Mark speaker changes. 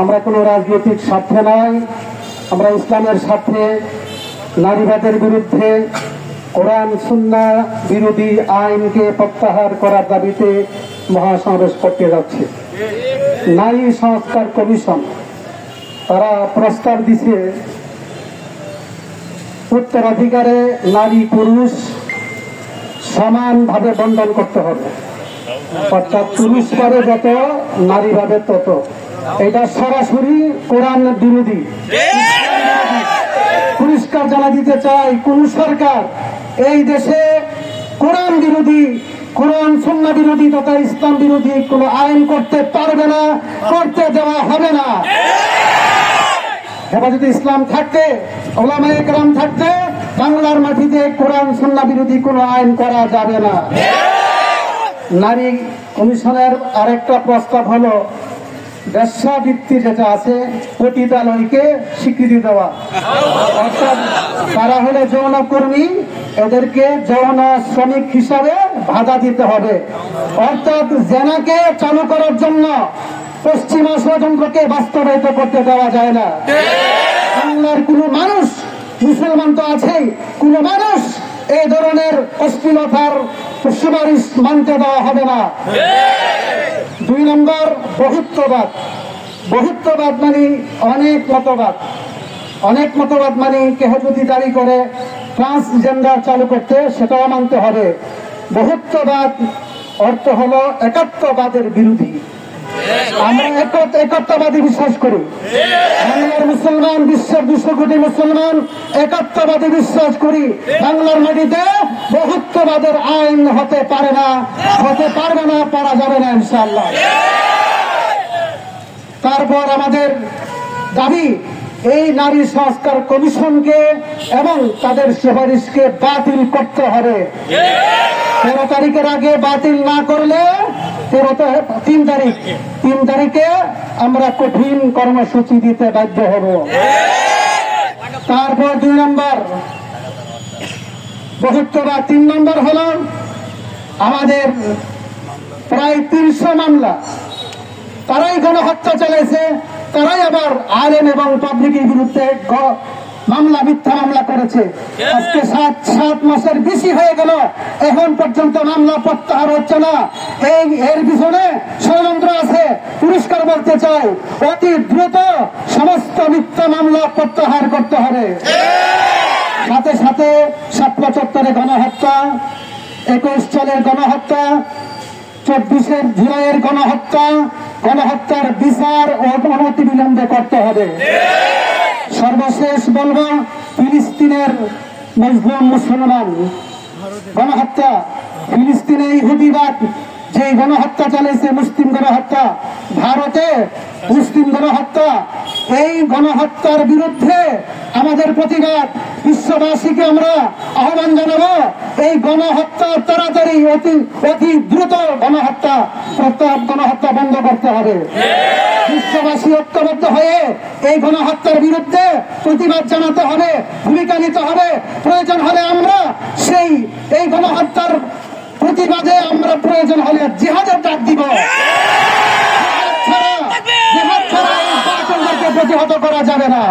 Speaker 1: আমরা কোনো রাজনৈতিক স্বার্থে নয়, আমরা ইসলামের স্বার্থে নারীবাদের বিরুদ্ধে কোরআন সুন্নাহ বিরোধী আইনকে প্রত্যাহার করার দাবিতে মহাসমাবেশ করতে যাচ্ছে। নারী সংস্কার কমিশন তারা প্রস্তাব দিছে উত্তরাধিকারে নারী পুরুষ সমানভাবে বন্টন করতে হবে, অর্থাৎ পুরুষ পাবে যত নারী পাবে তত। এটা সরাসরি কোরআন বিরোধী। পরিষ্কার জানা দিতে চাই, কোন সরকার এই দেশে কোরআন বিরোধী, কোরআন সুন্নাহ বিরোধী তথা ইসলাম বিরোধী কোন আইন করতে পারবে না, করতে দেওয়া হবে না। হেফাজতে ইসলাম থাকতে, উলামায়ে কেরাম থাকতে বাংলার মাটিতে কোরআন সুন্নাহ বিরোধী কোন আইন করা যাবে না। নারী কমিশনের আরেকটা প্রস্তাব হলো ব্যবসাবৃত্তি যেটা আছে পতিতালয়কে স্বীকৃতি দেওয়া, অর্থাৎ তারা হলে যৌনকর্মী, এদেরকে যৌন শ্রমিক হিসাবে ভাতা দিতে হবে। অর্থাৎ জেনাকে চালু করার জন্য পশ্চিমা ষড়যন্ত্রকে বাস্তবায়িত করতে দেওয়া যায় না। বাংলার কোন মানুষ, মুসলমান তো আছেই, কোন মানুষ এই ধরনের অশ্লীলতার সুপারিশ মানতে দেওয়া হবে না। 2 নম্বর, বহুত্ববাদ। বহুত্ববাদ মানে অনেক মতবাদ। অনেক মতবাদ মানে কেহ যদি দাবি করে ট্রান্সজেন্ডার চালু করতে, সেটাও মানতে হবে। বহুত্ববাদ অর্থ হলো একাত্মবাদের বিরোধী। আমরা একাত্মবাদী বিশ্বাস করি। বাংলার মুসলমান, বিশ্বের 200 কোটি মুসলমান একাত্মবাদী বিশ্বাস করি। বাংলার মাটিতে বহুত্ববাদের আইন হতে পারে না, হতে পারবে না, পারা যাবে না ইনশাআল্লাহ। তারপর আমাদের দাবি, এই নারী সংস্কার কমিশনকে এবং তাদের সুপারিশকে বাতিল করতে হবে। 13 তারিখের আগে বাতিল না করলে 3 তারিখে আমরা কঠিন কর্মসূচি দিতে বাধ্য হব। তারপর 2 নম্বর বহুত্ববাদ। 3 নম্বর হল আমাদের প্রায় 300 মামলা, তারাই গণহত্যা চালাইছে, তারাই আবার আলেম এবং পাবলিকের বিরুদ্ধে মামলা, মিথ্যা মামলা করেছে। আজকে 7 মাসের বেশি হয়ে গেল, এখন পর্যন্ত মামলা প্রত্যাহার হচ্ছে না। এর পিছনে ষড়যন্ত্র আছে। পুরস্কার বলতে চাই, অতি দ্রুত সমস্ত মিথ্যা মামলা প্রত্যাহার করতে হবে। সাথে সাথে শাপলা চত্বরে গণহত্যা, 21 সালের গণহত্যা, 24 জুলাইয়ের গণহত্যার বিচার ও অনতি বিলম্বে করতে হবে। সর্বশেষ বলবো, ফিলিস্তিনের মুসলিম মুসলমান গণহত্যা, ফিলিস্তিনে ইহুদিবাদ যে গণহত্যা চালিয়েছে, মুসলিম গণহত্যা, ভারতে মুসলিম গণহত্যা, এই গণহত্যার বিরুদ্ধে আমাদের প্রতিবাদ। বিশ্ববাসীকে আমরা আহ্বান জানাবো, এই গণহত্যা তাড়াতাড়ি অতি দ্রুত গণহত্যা বন্ধ করতে হবে। বিশ্ববাসী ঐক্যবদ্ধ হয়ে এই গণহত্যার বিরুদ্ধে প্রতিবাদ জানাতে হবে, ভূমিকা নিতে হবে। প্রয়োজন হলে আমরা এই গণহত্যার প্রতিবাদে আমরা প্রয়োজন হলে জিহাদের ডাক দিব। জিহাদ ছাড়া এই প্রতিহত করা যাবে না।